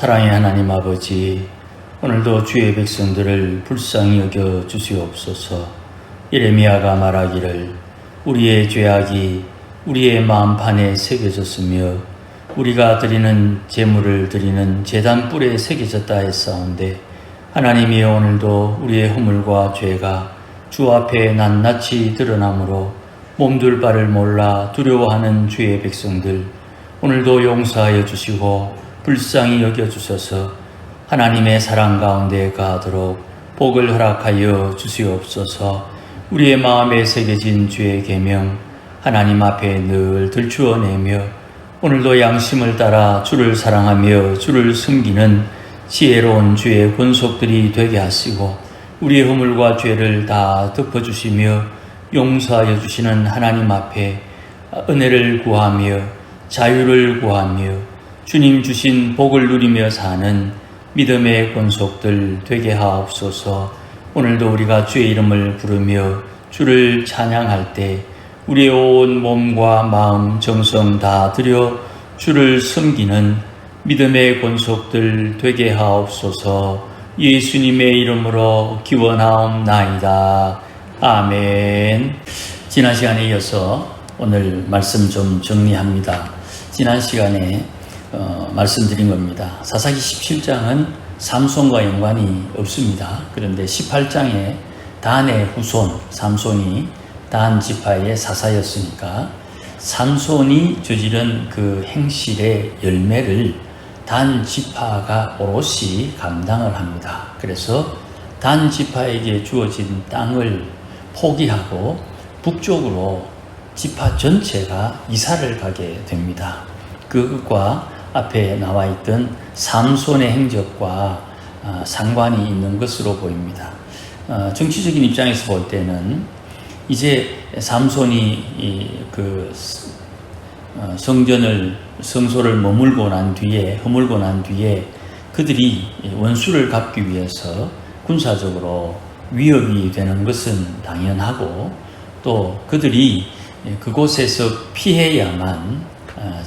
사랑의 하나님 아버지, 오늘도 주의 백성들을 불쌍히 여겨 주시옵소서. 예레미야가 말하기를 우리의 죄악이 우리의 마음판에 새겨졌으며 우리가 드리는 제물을 드리는 제단 뿔에 새겨졌다 했사온데, 하나님이여, 오늘도 우리의 허물과 죄가 주 앞에 낱낱이 드러나므로 몸둘 바를 몰라 두려워하는 주의 백성들, 오늘도 용서하여 주시고 불쌍히 여겨주셔서 하나님의 사랑 가운데 가도록 복을 허락하여 주시옵소서. 우리의 마음에 새겨진 주의 계명 하나님 앞에 늘 들추어내며 오늘도 양심을 따라 주를 사랑하며 주를 섬기는 지혜로운 주의 권속들이 되게 하시고, 우리의 허물과 죄를 다 덮어주시며 용서하여 주시는 하나님 앞에 은혜를 구하며 자유를 구하며 주님 주신 복을 누리며 사는 믿음의 권속들 되게 하옵소서. 오늘도 우리가 주의 이름을 부르며 주를 찬양할 때 우리의 온 몸과 마음, 정성 다 들여 주를 섬기는 믿음의 권속들 되게 하옵소서. 예수님의 이름으로 기원하옵나이다. 아멘. 지난 시간에 이어서 오늘 말씀 좀 정리합니다. 지난 시간에 말씀드린 겁니다. 사사기 17장은 삼손과 연관이 없습니다. 그런데 18장에 단의 후손 삼손이 단 지파의 사사였으니까 삼손이 저지른 그 행실의 열매를 단 지파가 오롯이 감당을 합니다. 그래서 단 지파에게 주어진 땅을 포기하고 북쪽으로 지파 전체가 이사를 가게 됩니다. 그것과 앞에 나와 있던 삼손의 행적과 상관이 있는 것으로 보입니다. 정치적인 입장에서 볼 때는 이제 삼손이 성소를 허물고 난 뒤에 그들이 원수를 갚기 위해서 군사적으로 위협이 되는 것은 당연하고, 또 그들이 그곳에서 피해야만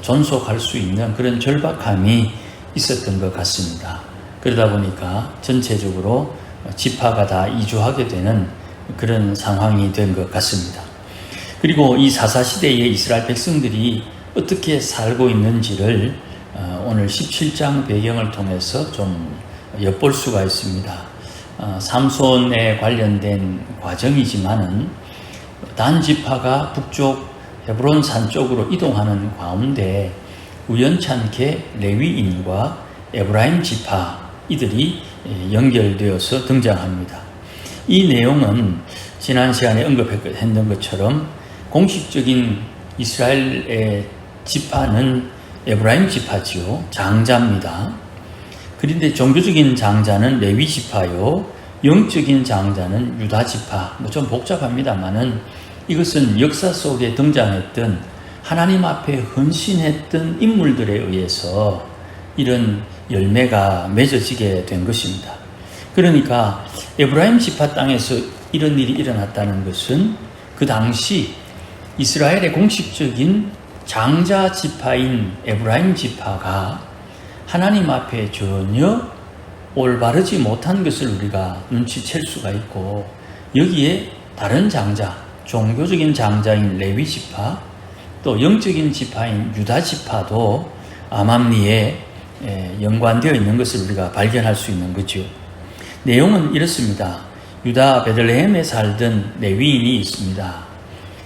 존속할 수 있는 그런 절박함이 있었던 것 같습니다. 그러다 보니까 전체적으로 지파가 다 이주하게 되는 그런 상황이 된 것 같습니다. 그리고 이 사사시대의 이스라엘 백성들이 어떻게 살고 있는지를 오늘 17장 배경을 통해서 좀 엿볼 수가 있습니다. 삼손에 관련된 과정이지만은 단 지파가 북쪽 헤브론 산 쪽으로 이동하는 가운데 우연찮게 레위인과 에브라임 지파 이들이 연결되어서 등장합니다. 이 내용은 지난 시간에 언급했던 것처럼 공식적인 이스라엘의 지파는 에브라임 지파지요, 장자입니다. 그런데 종교적인 장자는 레위 지파요, 영적인 장자는 유다 지파. 좀 복잡합니다만은 이것은 역사 속에 등장했던 하나님 앞에 헌신했던 인물들에 의해서 이런 열매가 맺어지게 된 것입니다. 그러니까 에브라임 지파 땅에서 이런 일이 일어났다는 것은 그 당시 이스라엘의 공식적인 장자 지파인 에브라임 지파가 하나님 앞에 전혀 올바르지 못한 것을 우리가 눈치챌 수가 있고, 여기에 다른 장자, 종교적인 장자인 레위 지파, 또 영적인 지파인 유다 지파도 암암리에 연관되어 있는 것을 우리가 발견할 수 있는 거죠. 내용은 이렇습니다. 유다 베들레헴에 살던 레위인이 있습니다.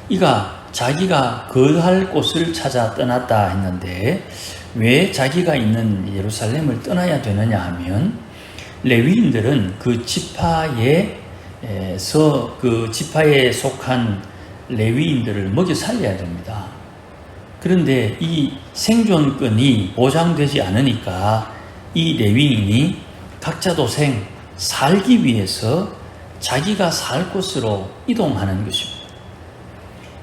이가 자기가 거할 곳을 찾아 떠났다 했는데, 왜 자기가 있는 예루살렘을 떠나야 되느냐 하면, 레위인들은 그 지파에 속한 레위인들을 먹여 살려야 됩니다. 그런데 이 생존권이 보장되지 않으니까 이 레위인이 각자 도생 살기 위해서 자기가 살 곳으로 이동하는 것입니다.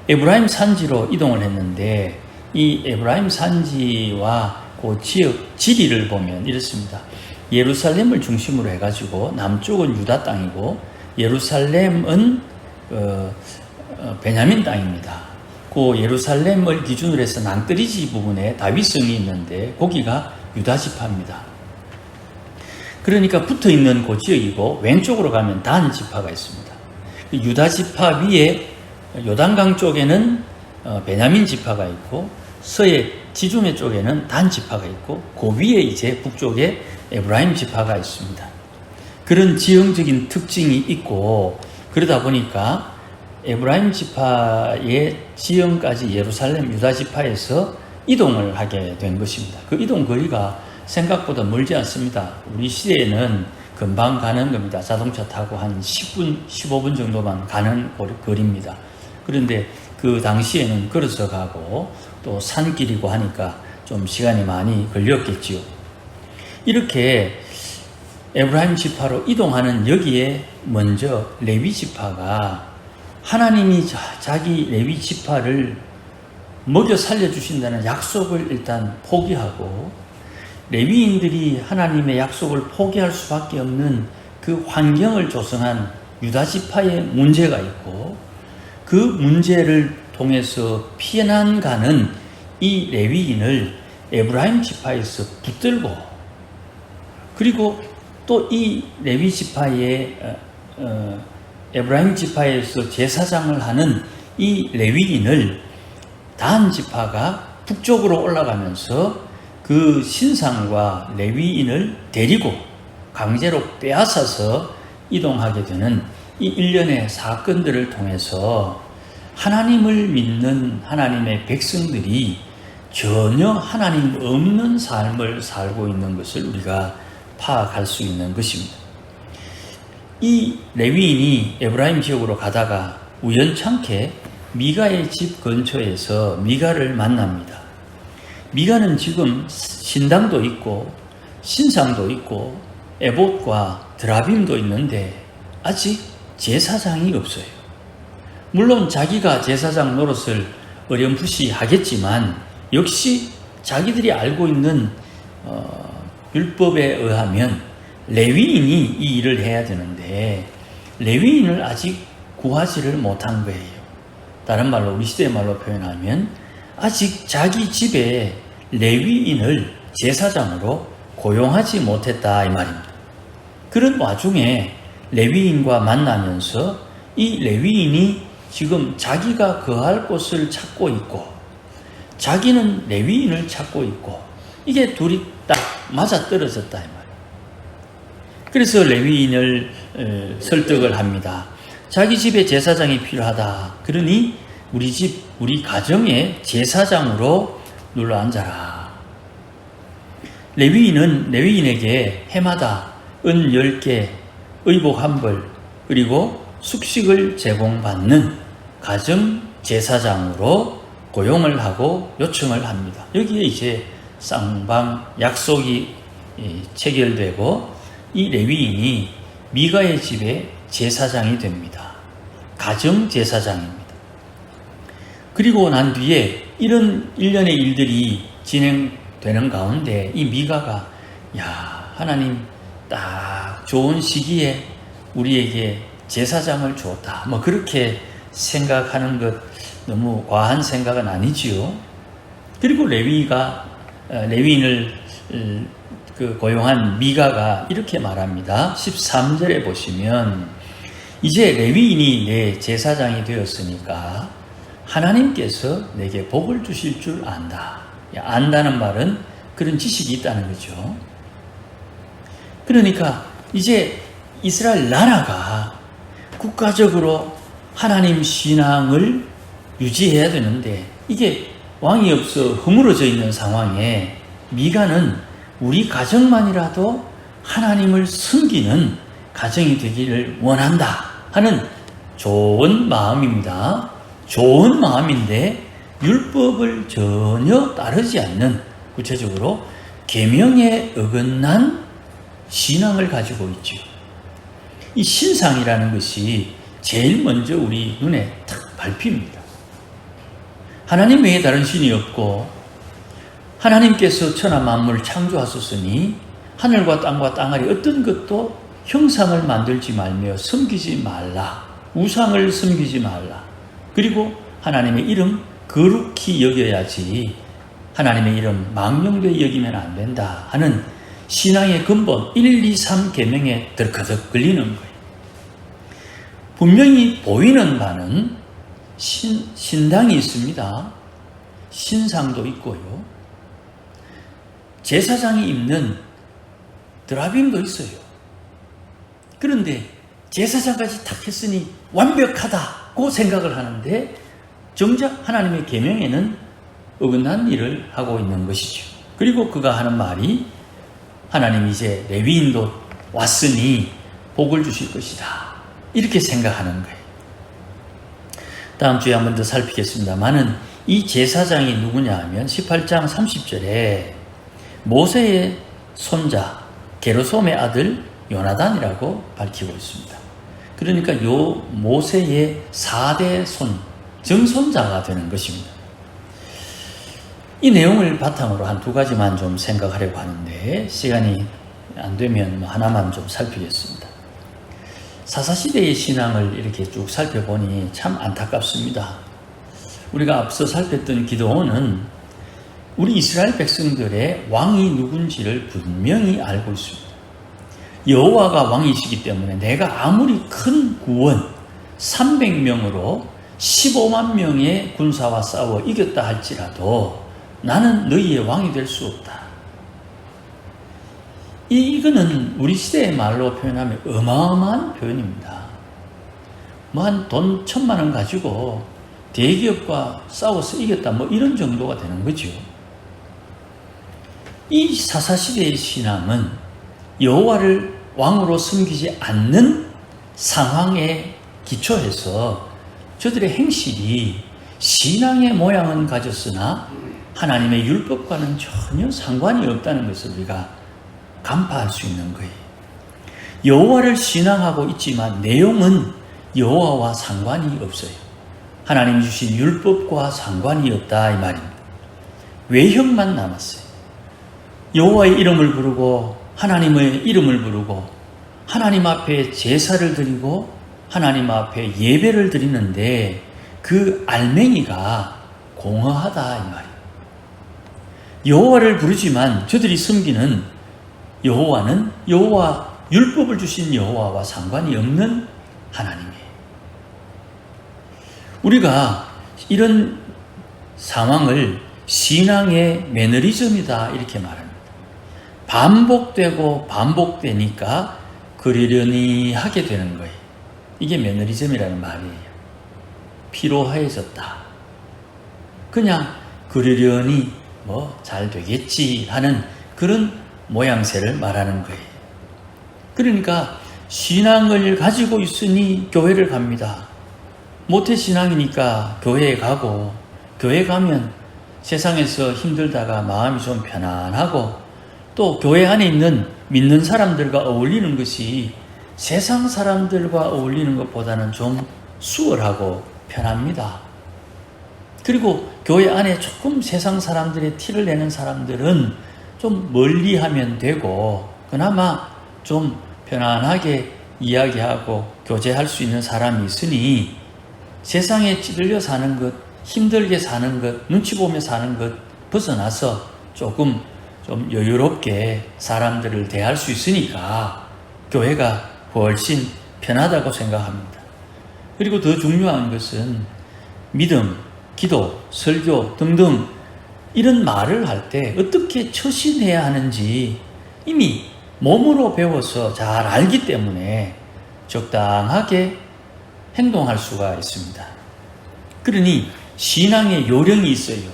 에브라임 산지로 이동을 했는데, 이 에브라임 산지와 그 지역 지리를 보면 이렇습니다. 예루살렘을 중심으로 해가지고 남쪽은 유다 땅이고 예루살렘은 베냐민 땅입니다. 그 예루살렘을 기준으로 해서 낭떠러지 부분에 다윗성이 있는데 거기가 유다 지파입니다. 그러니까 붙어 있는 그 지역이고, 왼쪽으로 가면 단 지파가 있습니다. 유다 지파 위에 요단강 쪽에는 베냐민 지파가 있고, 서해 지중해 쪽에는 단 지파가 있고, 그 위에 이제 북쪽에 에브라임 지파가 있습니다. 그런 지형적인 특징이 있고, 그러다 보니까 에브라임 지파의 지형까지 예루살렘 유다 지파에서 이동을 하게 된 것입니다. 그 이동 거리가 생각보다 멀지 않습니다. 우리 시대에는 금방 가는 겁니다. 자동차 타고 한 10분, 15분 정도만 가는 거리입니다. 그런데 그 당시에는 걸어서 가고 또 산길이고 하니까 좀 시간이 많이 걸렸겠지요. 이렇게 에브라임 지파로 이동하는 여기에 먼저 레위 지파가 하나님이 자기 레위 지파를 먹여 살려주신다는 약속을 일단 포기하고, 레위인들이 하나님의 약속을 포기할 수밖에 없는 그 환경을 조성한 유다 지파의 문제가 있고, 그 문제를 통해서 피난가는 이 레위인을 에브라임 지파에서 붙들고, 그리고 또 이 레위 지파의 에브라임 지파에서 제사장을 하는 이 레위인을 단 지파가 북쪽으로 올라가면서 그 신상과 레위인을 데리고 강제로 빼앗아서 이동하게 되는 이 일련의 사건들을 통해서 하나님을 믿는 하나님의 백성들이 전혀 하나님 없는 삶을 살고 있는 것을 우리가 파악할 수 있는 것입니다. 이 레위인이 에브라임 지역으로 가다가 우연찮게 미가의 집 근처에서 미가를 만납니다. 미가는 지금 신당도 있고 신상도 있고 에봇과 드라빔도 있는데 아직 제사장이 없어요. 물론 자기가 제사장 노릇을 어렴풋이 하겠지만 역시 자기들이 알고 있는 율법에 의하면 레위인이 이 일을 해야 되는데 레위인을 아직 구하지를 못한 거예요. 다른 말로 우리 시대의 말로 표현하면 아직 자기 집에 레위인을 제사장으로 고용하지 못했다 이 말입니다. 그런 와중에 레위인과 만나면서 이 레위인이 지금 자기가 거할 곳을 찾고 있고 자기는 레위인을 찾고 있고 이게 둘이 딱 맞아떨어졌다 이 말이에요. 그래서 레위인을 설득을 합니다. 자기 집에 제사장이 필요하다. 그러니 우리 집, 우리 가정의 제사장으로 눌러앉아라. 레위인은 레위인에게 해마다 은 10개, 의복 한 벌, 그리고 숙식을 제공받는 가정 제사장으로 고용을 하고 요청을 합니다. 여기에 이제 쌍방 약속이 체결되고 이 레위인이 미가의 집에 제사장이 됩니다. 가정 제사장입니다. 그리고 난 뒤에 이런 일련의 일들이 진행되는 가운데 이 미가가 하나님 딱 좋은 시기에 우리에게 제사장을 줬다. 뭐 그렇게 생각하는 것 너무 과한 생각은 아니지요. 그리고 레위인을 고용한 미가가 이렇게 말합니다. 13절에 보시면 이제 레위인이 내 제사장이 되었으니까 하나님께서 내게 복을 주실 줄 안다. 안다는 말은 그런 지식이 있다는 거죠. 그러니까 이제 이스라엘 나라가 국가적으로 하나님 신앙을 유지해야 되는데 이게 왕이 없어 허물어져 있는 상황에 미가는 우리 가정만이라도 하나님을 섬기는 가정이 되기를 원한다 하는 좋은 마음입니다. 좋은 마음인데 율법을 전혀 따르지 않는, 구체적으로 계명에 어긋난 신앙을 가지고 있죠. 이 신상이라는 것이 제일 먼저 우리 눈에 탁 밟힙니다. 하나님 외에 다른 신이 없고 하나님께서 천하 만물 창조하셨으니 하늘과 땅과 땅아리 어떤 것도 형상을 만들지 말며 섬기지 말라. 우상을 섬기지 말라. 그리고 하나님의 이름 거룩히 여겨야지 하나님의 이름 망령되이 여기면 안 된다 하는 신앙의 근본 1, 2, 3 계명에 덜커덕 걸리는 거예요. 분명히 보이는 바는 신당이 있습니다. 신상도 있고요. 제사장이 입는 드라빔도 있어요. 그런데 제사장까지 탁 했으니 완벽하다고 생각을 하는데 정작 하나님의 계명에는 어긋난 일을 하고 있는 것이죠. 그리고 그가 하는 말이 하나님이 이제 레위인도 왔으니 복을 주실 것이다, 이렇게 생각하는 거예요. 다음 주에 한 번 더 살피겠습니다만은 이 제사장이 누구냐 하면 18장 30절에 모세의 손자 게르솜의 아들 요나단이라고 밝히고 있습니다. 그러니까 요 모세의 4대 손, 정손자가 되는 것입니다. 이 내용을 바탕으로 한 두 가지만 좀 생각하려고 하는데 시간이 안 되면 하나만 좀 살피겠습니다. 사사시대의 신앙을 이렇게 쭉 살펴보니 참 안타깝습니다. 우리가 앞서 살폈던 기드온은 우리 이스라엘 백성들의 왕이 누군지를 분명히 알고 있습니다. 여호와가 왕이시기 때문에 내가 아무리 큰 구원 300명으로 15만 명의 군사와 싸워 이겼다 할지라도 나는 너희의 왕이 될 수 없다. 이거는 우리 시대의 말로 표현하면 어마어마한 표현입니다. 뭐 한 돈 1,000만 원 가지고 대기업과 싸워서 이겼다, 뭐 이런 정도가 되는 거죠. 이 사사시대의 신앙은 여호와를 왕으로 섬기지 않는 상황에 기초해서 저들의 행실이 신앙의 모양은 가졌으나 하나님의 율법과는 전혀 상관이 없다는 것을 우리가 간파할 수 있는 거예요. 여호와를 신앙하고 있지만 내용은 여호와와 상관이 없어요. 하나님이 주신 율법과 상관이 없다 이 말입니다. 외형만 남았어요. 여호와의 이름을 부르고 하나님의 이름을 부르고 하나님 앞에 제사를 드리고 하나님 앞에 예배를 드리는데 그 알맹이가 공허하다 이 말이에요. 여호와를 부르지만 저들이 섬기는 여호와는 여호와 율법을 주신 여호와와 상관이 없는 하나님이에요. 우리가 이런 상황을 신앙의 매너리즘이다 이렇게 말합니다. 반복되고 반복되니까 그러려니 하게 되는 거예요. 이게 매너리즘이라는 말이에요. 피로해졌다. 그냥 그러려니 뭐 잘 되겠지 하는 그런 모양새를 말하는 거예요. 그러니까 신앙을 가지고 있으니 교회를 갑니다. 모태신앙이니까 교회에 가고, 교회 가면 세상에서 힘들다가 마음이 좀 편안하고, 또 교회 안에 있는 믿는 사람들과 어울리는 것이 세상 사람들과 어울리는 것보다는 좀 수월하고 편합니다. 그리고 교회 안에 조금 세상 사람들의 티를 내는 사람들은 좀 멀리 하면 되고, 그나마 좀 편안하게 이야기하고 교제할 수 있는 사람이 있으니 세상에 찌들려 사는 것, 힘들게 사는 것, 눈치 보며 사는 것 벗어나서 조금 좀 여유롭게 사람들을 대할 수 있으니까 교회가 훨씬 편하다고 생각합니다. 그리고 더 중요한 것은 믿음, 기도, 설교 등등 이런 말을 할 때 어떻게 처신해야 하는지 이미 몸으로 배워서 잘 알기 때문에 적당하게 행동할 수가 있습니다. 그러니 신앙의 요령이 있어요.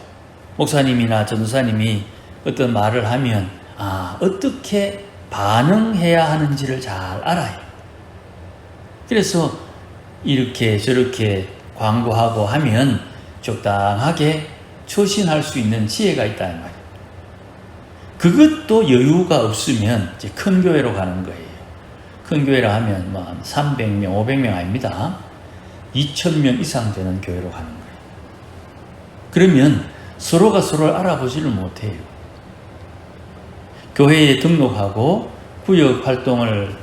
목사님이나 전도사님이 어떤 말을 하면 어떻게 반응해야 하는지를 잘 알아요. 그래서 이렇게 저렇게 광고하고 하면 적당하게 처신할 수 있는 지혜가 있다 이 말이에요. 그것도 여유가 없으면 이제 큰 교회로 가는 거예요. 큰 교회라 하면 뭐 300명, 500명 아닙니다. 2,000명 이상 되는 교회로 가는 거예요. 그러면 서로가 서로를 알아보지를 못해요. 교회에 등록하고 구역 활동을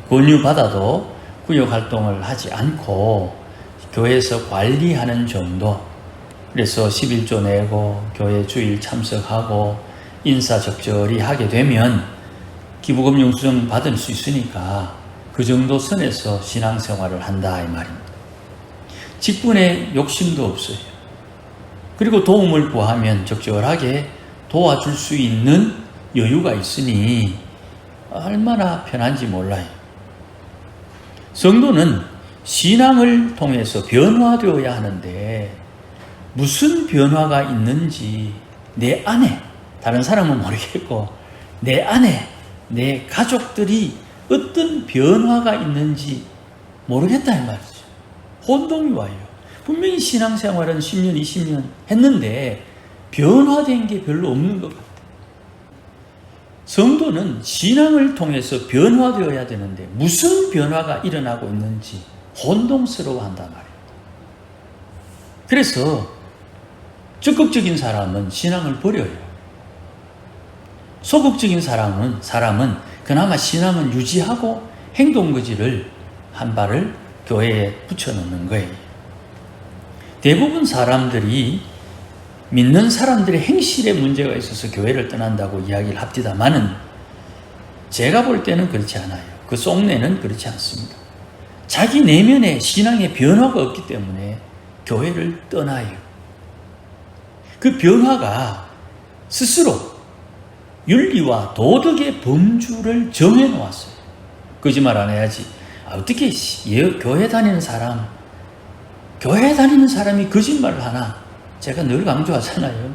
권유받아도 구역 활동을 하지 않고 교회에서 관리하는 정도. 그래서 11조 내고 교회 주일 참석하고 인사 적절히 하게 되면 기부금 영수증 받을 수 있으니까 그 정도 선에서 신앙생활을 한다 이 말입니다. 직분에 욕심도 없어요. 그리고 도움을 구하면 적절하게 도와줄 수 있는 여유가 있으니 얼마나 편한지 몰라요. 성도는 신앙을 통해서 변화되어야 하는데 무슨 변화가 있는지 내 안에, 다른 사람은 모르겠고 내 안에 내 가족들이 어떤 변화가 있는지 모르겠다 이 말이죠. 혼동이 와요. 분명히 신앙생활은 10년, 20년 했는데 변화된 게 별로 없는 것 같아요. 성도는 신앙을 통해서 변화되어야 되는데 무슨 변화가 일어나고 있는지 혼동스러워한단 말이에요. 그래서 적극적인 사람은 신앙을 버려요. 소극적인 사람은 그나마 신앙은 유지하고 행동거지를 한 발을 교회에 붙여놓는 거예요. 대부분 사람들이 믿는 사람들의 행실에 문제가 있어서 교회를 떠난다고 이야기를 합디다마는 제가 볼 때는 그렇지 않아요. 그 속내는 그렇지 않습니다. 자기 내면에 신앙의 변화가 없기 때문에 교회를 떠나요. 그 변화가 스스로 윤리와 도덕의 범주를 정해놓았어요. 거짓말 안 해야지. 어떻게 교회 다니는 사람이 거짓말을 하나? 제가 늘 강조하잖아요.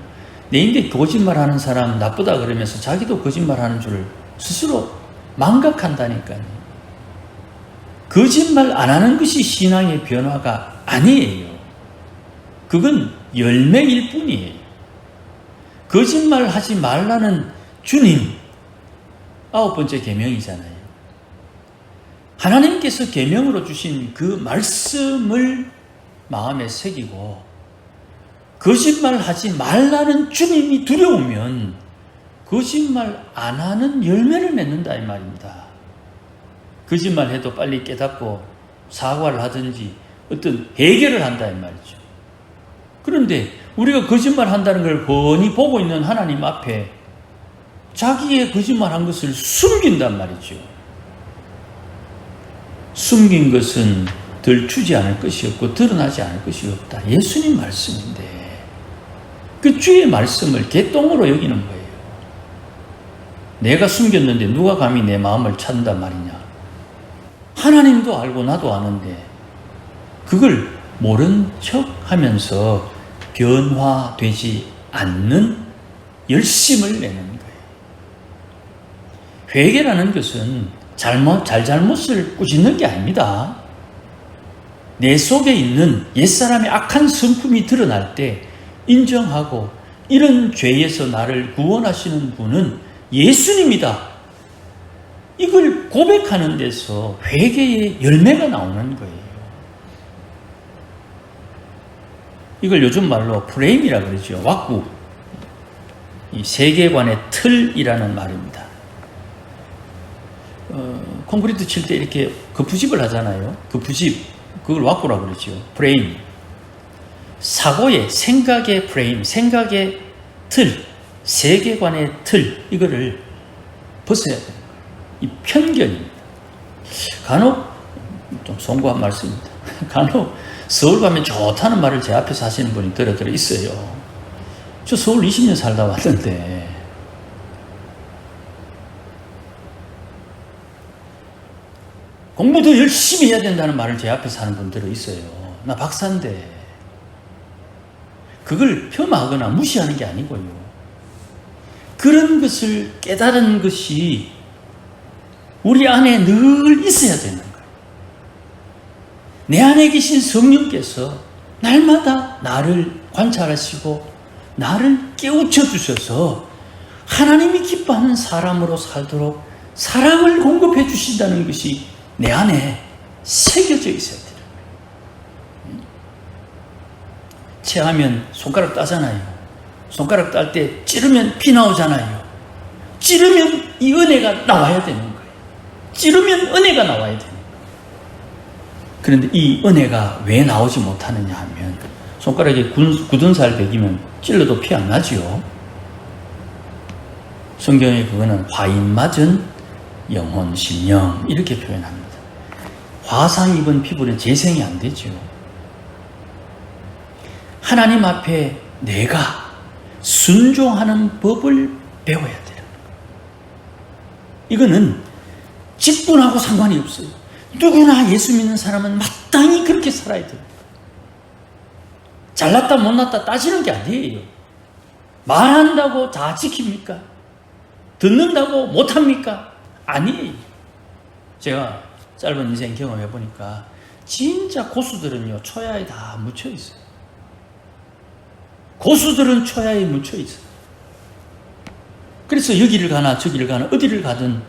내 인데 거짓말하는 사람 나쁘다 그러면서 자기도 거짓말하는 줄 스스로 망각한다니까요. 거짓말 안 하는 것이 신앙의 변화가 아니에요. 그건 열매일 뿐이에요. 거짓말하지 말라는 주님 9번째 계명이잖아요. 하나님께서 계명으로 주신 그 말씀을 마음에 새기고 거짓말하지 말라는 주님이 두려우면 거짓말 안 하는 열매를 맺는다 이 말입니다. 거짓말해도 빨리 깨닫고 사과를 하든지 어떤 해결을 한다 이 말이죠. 그런데 우리가 거짓말한다는 걸 훤히 보고 있는 하나님 앞에 자기의 거짓말한 것을 숨긴단 말이죠. 숨긴 것은 들추지 않을 것이 없고 드러나지 않을 것이 없다. 예수님 말씀인데 그 주의 말씀을 개똥으로 여기는 거예요. 내가 숨겼는데 누가 감히 내 마음을 찾는단 말이냐. 하나님도 알고 나도 아는데 그걸 모른 척 하면서 변화되지 않는 열심을 내는 거예요. 회개라는 것은 잘못을 꾸짖는 게 아닙니다. 내 속에 있는 옛사람의 악한 성품이 드러날 때 인정하고 이런 죄에서 나를 구원하시는 분은 예수님이다. 이걸 고백하는 데서 회개의 열매가 나오는 거예요. 이걸 요즘 말로 프레임이라고 그러죠. 왁구. 이 세계관의 틀이라는 말입니다. 콘크리트 칠 때 이렇게 거푸집을 하잖아요. 거푸집. 그걸 왁구라고 그러죠. 프레임. 사고의, 생각의 프레임, 생각의 틀, 세계관의 틀, 이거를 벗어야 돼요. 이 편견입니다. 간혹, 좀 송구한 말씀입니다. 간혹 서울 가면 좋다는 말을 제 앞에서 하시는 분이 들어 있어요. 저 서울 20년 살다 왔는데, 공부 더 열심히 해야 된다는 말을 제 앞에서 하는 분 들어 있어요. 나 박사인데. 그걸 폄하하거나 무시하는 게 아니고요. 그런 것을 깨달은 것이 우리 안에 늘 있어야 되는 거예요. 내 안에 계신 성령께서 날마다 나를 관찰하시고 나를 깨우쳐 주셔서 하나님이 기뻐하는 사람으로 살도록 사랑을 공급해 주신다는 것이 내 안에 새겨져 있어야 돼요. 체하면 손가락 따잖아요. 손가락 딸 때 찌르면 피 나오잖아요. 찌르면 이 은혜가 나와야 되는 거예요. 찌르면 은혜가 나와야 되는 거예요. 그런데 이 은혜가 왜 나오지 못하느냐 하면 손가락에 굳은 살 베기면 찔러도 피 안 나지요. 성경에 그거는 화인 맞은 영혼, 심령 이렇게 표현합니다. 화상 입은 피부는 재생이 안 되죠. 하나님 앞에 내가 순종하는 법을 배워야 돼요. 이거는 직분하고 상관이 없어요. 누구나 예수 믿는 사람은 마땅히 그렇게 살아야 돼요. 잘났다 못났다 따지는 게 아니에요. 말한다고 다 지킵니까? 듣는다고 못합니까? 아니에요. 제가 짧은 인생 경험해 보니까 진짜 고수들은요, 초야에 다 묻혀 있어요. 고수들은 초야에 묻혀 있어요. 그래서 여기를 가나 저기를 가나 어디를 가든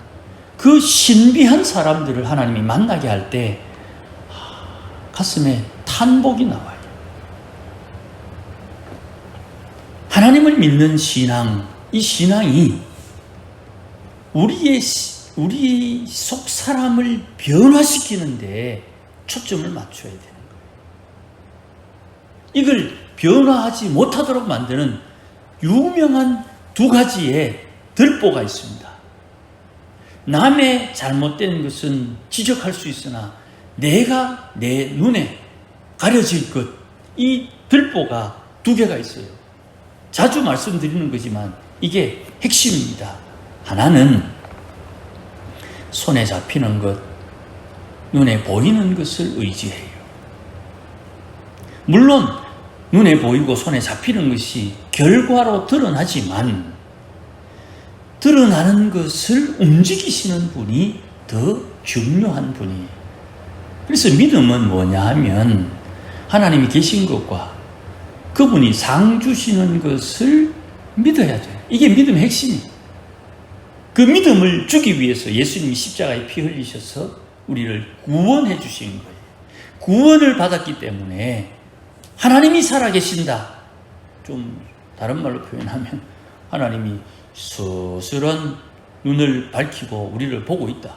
그 신비한 사람들을 하나님이 만나게 할 때 가슴에 탄복이 나와요. 하나님을 믿는 신앙, 이 신앙이 우리의 속 사람을 변화시키는데 초점을 맞춰야 되는 거예요. 이걸 변화하지 못하도록 만드는 유명한 두 가지의 들보가 있습니다. 남의 잘못된 것은 지적할 수 있으나 내가 내 눈에 가려질 것, 이 들보가 두 개가 있어요. 자주 말씀드리는 거지만 이게 핵심입니다. 하나는 손에 잡히는 것, 눈에 보이는 것을 의지해요. 물론 눈에 보이고 손에 잡히는 것이 결과로 드러나지만 드러나는 것을 움직이시는 분이 더 중요한 분이에요. 그래서 믿음은 뭐냐 하면 하나님이 계신 것과 그분이 상 주시는 것을 믿어야 돼요. 이게 믿음의 핵심이에요. 그 믿음을 주기 위해서 예수님이 십자가에 피 흘리셔서 우리를 구원해 주신 거예요. 구원을 받았기 때문에 하나님이 살아계신다. 좀 다른 말로 표현하면 하나님이 스스런 눈을 밝히고 우리를 보고 있다.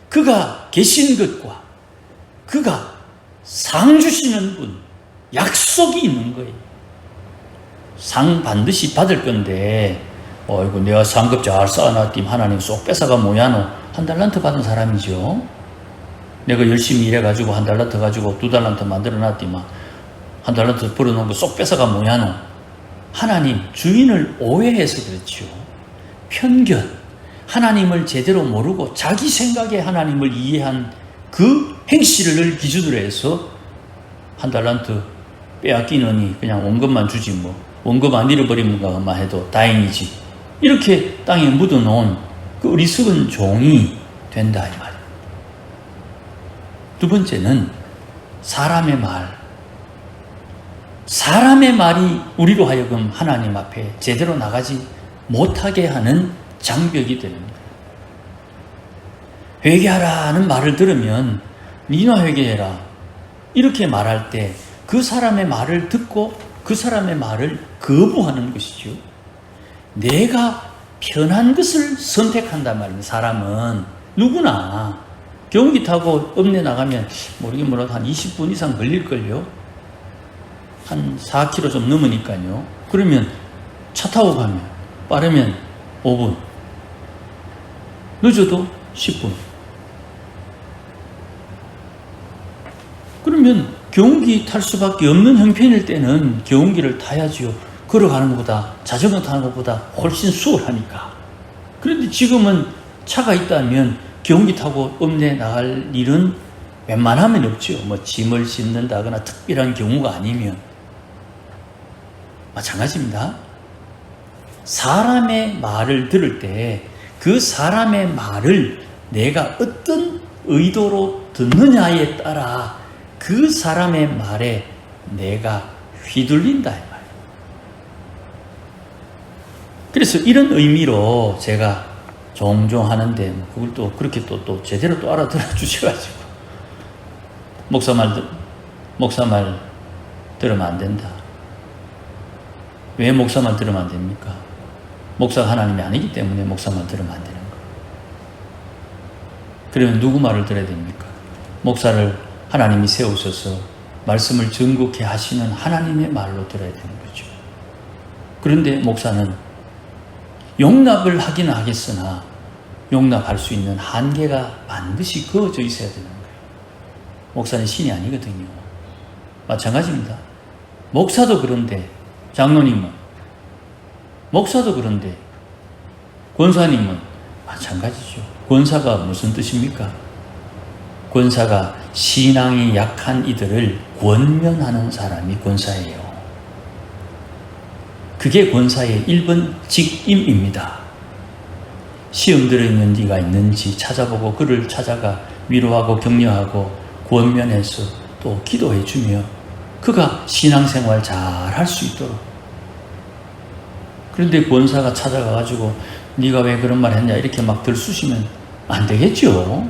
그가 계신 것과 그가 상 주시는 분, 약속이 있는 거예요. 상 반드시 받을 건데 이거 내가 상급 잘 쌓아놨더니 하나님 쏙 뺏어가 뭐야노. 한 달란트 받은 사람이죠. 내가 열심히 일해가지고 한 달란트 가지고 두 달란트 만들어놨더니만 한 달란트 벌어놓은 거 쏙 뺏어가 뭐야노. 하나님 주인을 오해해서 그렇죠. 편견, 하나님을 제대로 모르고 자기 생각에 하나님을 이해한 그 행실을 기준으로 해서 한 달란트 빼앗기느니 그냥 원금만 주지 뭐. 원금 안 잃어버리는 것만 해도 다행이지. 이렇게 땅에 묻어놓은 그 어리석은 종이 된다 이 말이에요. 두 번째는 사람의 말. 사람의 말이 우리로 하여금 하나님 앞에 제대로 나가지 못하게 하는 장벽이 되는 거예요. 회개하라는 말을 들으면 니나 회개해라 이렇게 말할 때 그 사람의 말을 듣고 그 사람의 말을 거부하는 것이죠. 내가 편한 것을 선택한단 말입니다. 사람은 누구나 경기 타고 읍내 나가면 모르긴 몰라도 한 20분 이상 걸릴걸요. 한 4km 좀 넘으니까요. 그러면 차 타고 가면 빠르면 5분, 늦어도 10분. 그러면 경운기 탈 수밖에 없는 형편일 때는 경운기를 타야지요. 걸어가는 것보다 자전거 타는 것보다 훨씬 수월하니까. 그런데 지금은 차가 있다면 경운기 타고 읍내 나갈 일은 웬만하면 없죠. 뭐 짐을 싣는다거나 특별한 경우가 아니면. 마찬가지입니다. 사람의 말을 들을 때 그 사람의 말을 내가 어떤 의도로 듣느냐에 따라 그 사람의 말에 내가 휘둘린다 이 말이에요. 그래서 이런 의미로 제가 종종 하는데 그걸 또 그렇게 또 제대로 또 알아들어 주셔가지고 목사 말 들으면 안 된다. 왜 목사 말 들으면 안 됩니까? 목사가 하나님이 아니기 때문에 목사 말 들으면 안 되는 거예요. 그러면 누구 말을 들어야 됩니까? 목사를 하나님이 세우셔서 말씀을 정국케 하시는 하나님의 말로 들어야 되는 거죠. 그런데 목사는 용납을 하기는 하겠으나 용납할 수 있는 한계가 반드시 그어져 있어야 되는 거예요. 목사는 신이 아니거든요. 마찬가지입니다. 목사도 그런데, 장로님은, 목사도 그런데, 권사님은 마찬가지죠. 권사가 무슨 뜻입니까? 권사가 신앙이 약한 이들을 권면하는 사람이 권사예요. 그게 권사의 1번 직임입니다. 시험 들어있는 이가 있는지 찾아보고 그를 찾아가 위로하고 격려하고 권면해서 또 기도해주며 그가 신앙생활 잘 할 수 있도록. 그런데 권사가 찾아가가지고 네가 왜 그런 말 했냐 이렇게 막 들쑤시면 안 되겠죠.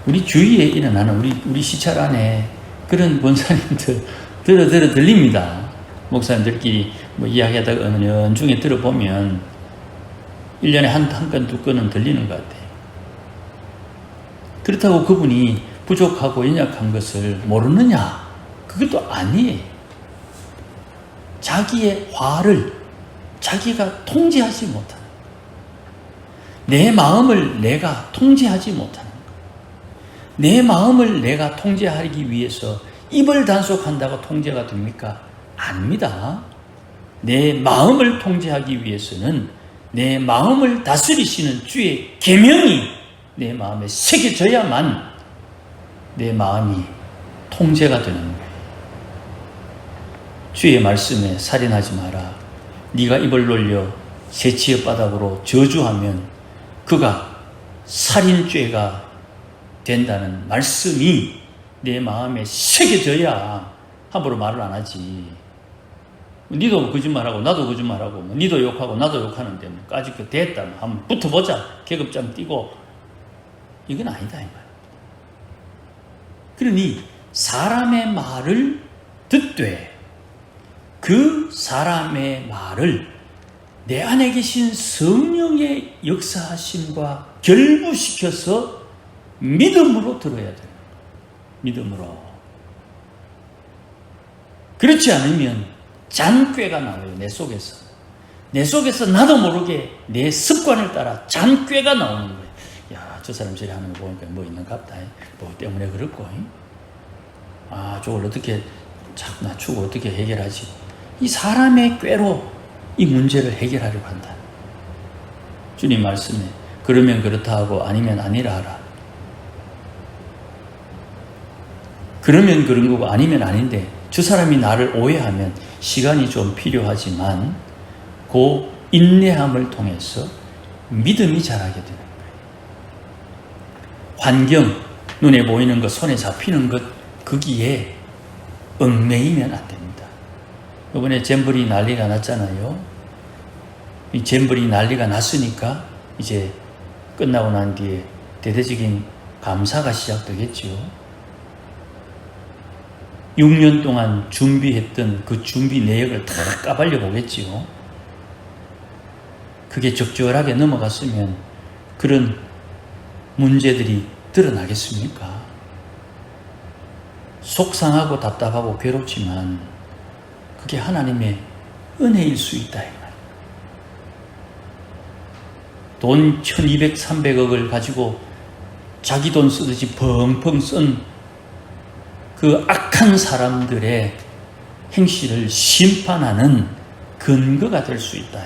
우리 주위에 일어나는 우리 시찰 안에 그런 권사님들 들립니다. 목사님들끼리 뭐 이야기하다가 어느 연중에 들어보면 1년에 한 건, 두 건은 들리는 것 같아요. 그렇다고 그분이 부족하고 연약한 것을 모르느냐? 그것도 아니에요. 자기의 화를 자기가 통제하지 못하는, 내 마음을 내가 통제하지 못하는, 내 마음을 내가 통제하기 위해서 입을 단속한다고 통제가 됩니까? 아닙니다. 내 마음을 통제하기 위해서는 내 마음을 다스리시는 주의 계명이 내 마음에 새겨져야만 내 마음이 통제가 되는 거예요. 주의 말씀에 살인하지 마라. 네가 입을 놀려 새치의 바닥으로 저주하면 그가 살인죄가 된다는 말씀이 내 마음에 새겨져야 함부로 말을 안 하지. 니도 거짓말하고 나도 거짓말하고 니도 욕하고 나도 욕하는데 뭐까지 그 됐다 한번 붙어보자 계급장 띄고 이건 아니다 이 말. 그러니 사람의 말을 듣되 그 사람의 말을 내 안에 계신 성령의 역사하심과 결부시켜서 믿음으로 들어야 돼요. 믿음으로. 그렇지 않으면 잔꾀가 나와요. 내 속에서. 내 속에서 나도 모르게 내 습관을 따라 잔꾀가 나오는 거예요. 야, 저 사람 저리 하는 거 보니까 뭐 있는갑다. 뭐 때문에 그렇고. 아, 저걸 어떻게 자꾸 낮추고 어떻게 해결하지? 이 사람의 꾀로 이 문제를 해결하려고 한다. 주님 말씀에 그러면 그렇다 하고 아니면 아니라 하라. 그러면 그런 거고 아니면 아닌데 저 사람이 나를 오해하면 시간이 좀 필요하지만 그 인내함을 통해서 믿음이 자라게 되는 거예요. 환경, 눈에 보이는 것, 손에 잡히는 것, 거기에 얽매이면 안 됩니다. 이번에 잼버리 난리가 났잖아요. 이 잼버리 난리가 났으니까 이제 끝나고 난 뒤에 대대적인 감사가 시작되겠죠. 6년 동안 준비했던 그 준비 내역을 다 까발려 보겠지요. 그게 적절하게 넘어갔으면 그런 문제들이 드러나겠습니까? 속상하고 답답하고 괴롭지만 그게 하나님의 은혜일 수 있다. 돈 1200, 300억을 가지고 자기 돈 쓰듯이 펑펑 쓴 그 악한 사람들의 행실을 심판하는 근거가 될 수 있다.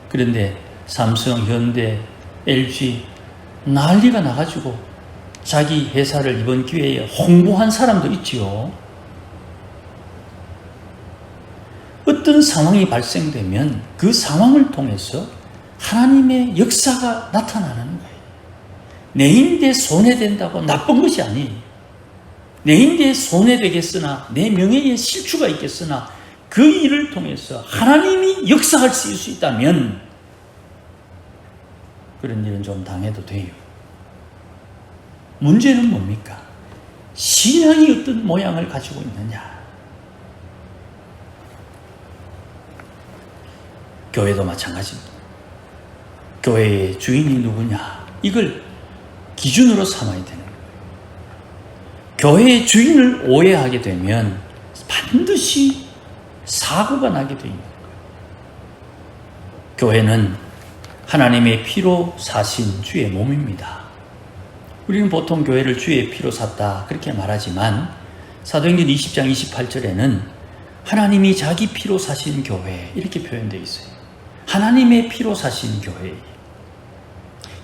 그런데 삼성, 현대, LG 난리가 나가지고 자기 회사를 이번 기회에 홍보한 사람도 있지요. 어떤 상황이 발생되면 그 상황을 통해서 하나님의 역사가 나타나는 거예요. 내 인데 손해된다고 나쁜 것이 아니에요. 내 인데 손해되겠으나 내 명예에 실추가 있겠으나 그 일을 통해서 하나님이 역사할 수 있다면 그런 일은 좀 당해도 돼요. 문제는 뭡니까? 신앙이 어떤 모양을 가지고 있느냐. 교회도 마찬가지입니다. 교회의 주인이 누구냐, 이걸 기준으로 삼아야 되는 거예요. 교회의 주인을 오해하게 되면 반드시 사고가 나게 되어 있는 거예요. 교회는 하나님의 피로 사신 주의 몸입니다. 우리는 보통 교회를 주의 피로 샀다 그렇게 말하지만 사도행전 20장 28절에는 하나님이 자기 피로 사신 교회 이렇게 표현되어 있어요. 하나님의 피로 사신 교회.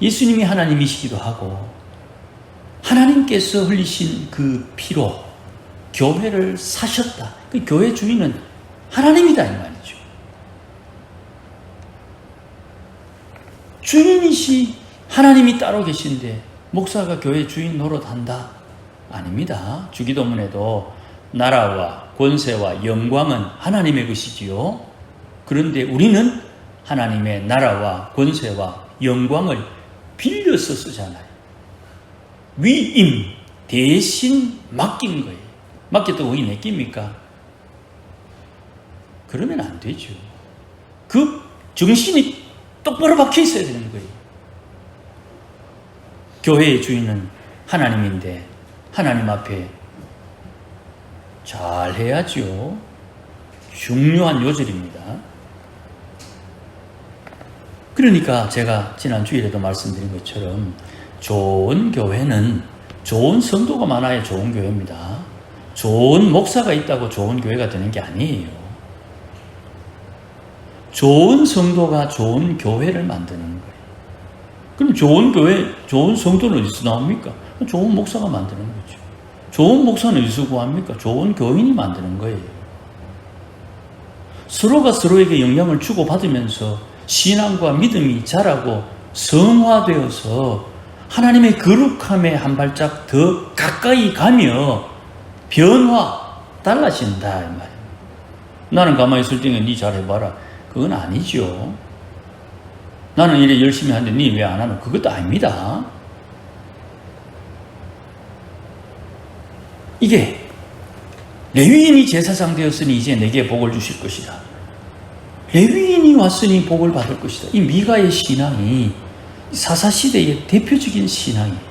예수님이 하나님이시기도 하고 하나님께서 흘리신 그 피로 교회를 사셨다. 그 교회 주인은 하나님이다 이 말이죠. 주인이시 하나님이 따로 계신데 목사가 교회 주인 노릇한다? 아닙니다. 주기도문에도 나라와 권세와 영광은 하나님의 것이지요. 그런데 우리는 하나님의 나라와 권세와 영광을 빌려서 쓰잖아요. 위임, 대신 맡긴 거예요. 맡겼다고 거기 맡깁니까? 그러면 안 되죠. 그 정신이 똑바로 박혀 있어야 되는 거예요. 교회의 주인은 하나님인데 하나님 앞에 잘 해야죠. 중요한 요절입니다. 그러니까 제가 지난 주일에도 말씀드린 것처럼 좋은 교회는 좋은 성도가 많아야 좋은 교회입니다. 좋은 목사가 있다고 좋은 교회가 되는 게 아니에요. 좋은 성도가 좋은 교회를 만드는 거예요. 그럼 좋은 교회, 좋은 성도는 어디서 나옵니까? 좋은 목사가 만드는 거죠. 좋은 목사는 어디서 구합니까? 좋은 교인이 만드는 거예요. 서로가 서로에게 영향을 주고받으면서 신앙과 믿음이 자라고 성화되어서 하나님의 거룩함에 한 발짝 더 가까이 가며 달라진다 이 말이에요. 나는 가만히 있을 때는 네 잘해봐라. 그건 아니죠. 나는 이래 열심히 하는데 네 왜 안 하노? 그것도 아닙니다. 이게 레위인이 제사장 되었으니 이제 내게 복을 주실 것이다. 레위인이 왔으니 복을 받을 것이다. 이 미가의 신앙이 사사시대의 대표적인 신앙이에요.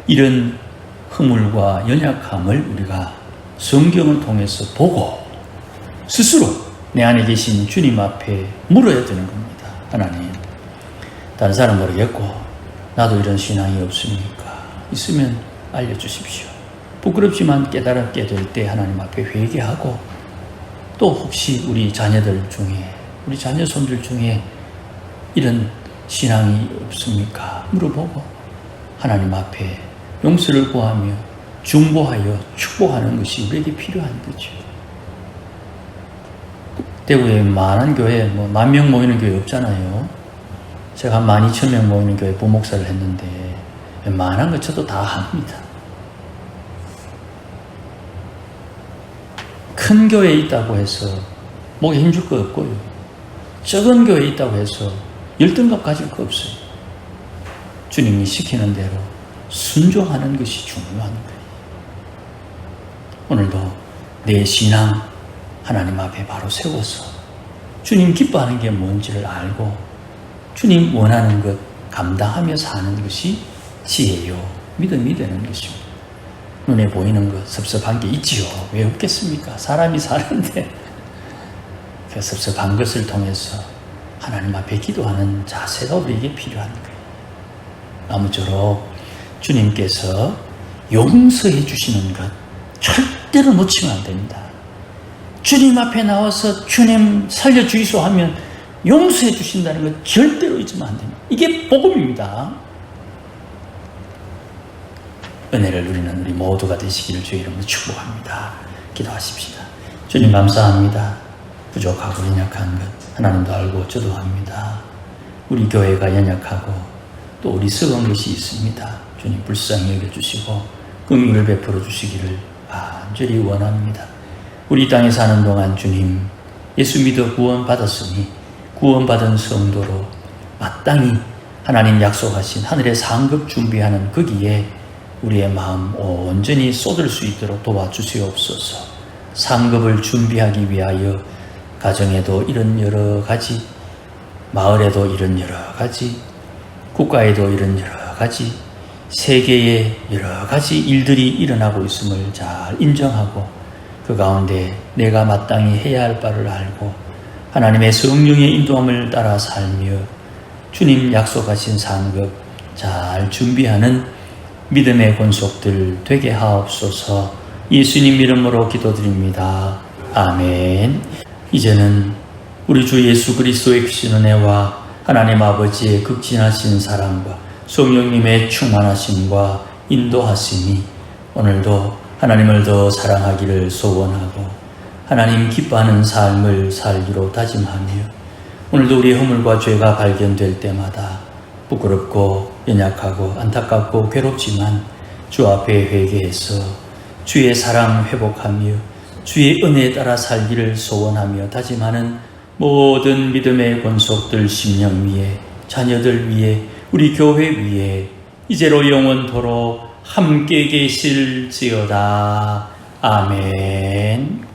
이런 허물과 연약함을 우리가 성경을 통해서 보고 스스로 내 안에 계신 주님 앞에 물어야 되는 겁니다. 하나님, 다른 사람 모르겠고 나도 이런 신앙이 없습니까? 있으면 알려주십시오. 부끄럽지만 깨달았게 될 때 하나님 앞에 회개하고 또 혹시 우리 자녀들 중에 우리 자녀 손들 중에 이런 신앙이 없습니까? 물어보고 하나님 앞에 용서를 구하며 중보하여 축복하는 것이 우리에게 필요한 거죠. 대구에 많은 교회, 10,000명 모이는 교회 없잖아요. 제가 한 12,000명 모이는 교회 부목사를 했는데 웬만한 거 저도 다 합니다. 큰 교회에 있다고 해서 목에 힘줄 거 없고요. 적은 교회에 있다고 해서 열등감 가질 거 없어요. 주님이 시키는 대로 순종하는 것이 중요한 거예요. 오늘도 내 신앙 하나님 앞에 바로 세워서 주님 기뻐하는 게 뭔지를 알고 주님 원하는 것 감당하며 사는 것이 지혜요 믿음이 되는 것입니다. 눈에 보이는 것 섭섭한 게 있지요. 왜 없겠습니까? 사람이 사는데 그 섭섭한 것을 통해서 하나님 앞에 기도하는 자세가 우리에게 필요한 거예요. 아무쪼록 주님께서 용서해 주시는 것 절대로 놓치면 안 됩니다. 주님 앞에 나와서 주님 살려주이소 하면 용서해 주신다는 것 절대로 잊으면 안 됩니다. 이게 복음입니다. 은혜를 누리는 우리 모두가 되시기를 주의 이름으로 축복합니다. 기도하십시다. 주님 감사합니다. 부족하고 연약한 것 하나님도 알고 저도 합니다. 우리 교회가 연약하고 또 우리 썩은 것이 있습니다. 주님 불쌍히 여겨주시고 긍휼을 베풀어 주시기를 간절히 원합니다. 우리 땅에 사는 동안 주님 예수 믿어 구원받았으니 구원받은 성도로 마땅히 하나님 약속하신 하늘의 상급 준비하는 거기에 우리의 마음 온전히 쏟을 수 있도록 도와주시옵소서. 상급을 준비하기 위하여 가정에도 이런 여러 가지, 마을에도 이런 여러 가지, 국가에도 이런 여러 가지, 세계에 여러 가지 일들이 일어나고 있음을 잘 인정하고 그 가운데 내가 마땅히 해야 할 바를 알고 하나님의 성령의 인도함을 따라 살며 주님 약속하신 상급 잘 준비하는 믿음의 권속들 되게 하옵소서. 예수님 이름으로 기도드립니다. 아멘. 이제는 우리 주 예수 그리스도의 크신 은혜와 하나님 아버지의 극진하신 사랑과 성령님의 충만하심과 인도하심이 오늘도 하나님을 더 사랑하기를 소원하고 하나님 기뻐하는 삶을 살기로 다짐하며 오늘도 우리의 허물과 죄가 발견될 때마다 부끄럽고 연약하고 안타깝고 괴롭지만 주 앞에 회개해서 주의 사랑 회복하며 주의 은혜에 따라 살기를 소원하며 다짐하는 모든 믿음의 권속들 심령 위에 자녀들 위에 우리 교회 위에 이제로 영원토록 함께 계실지어다. 아멘.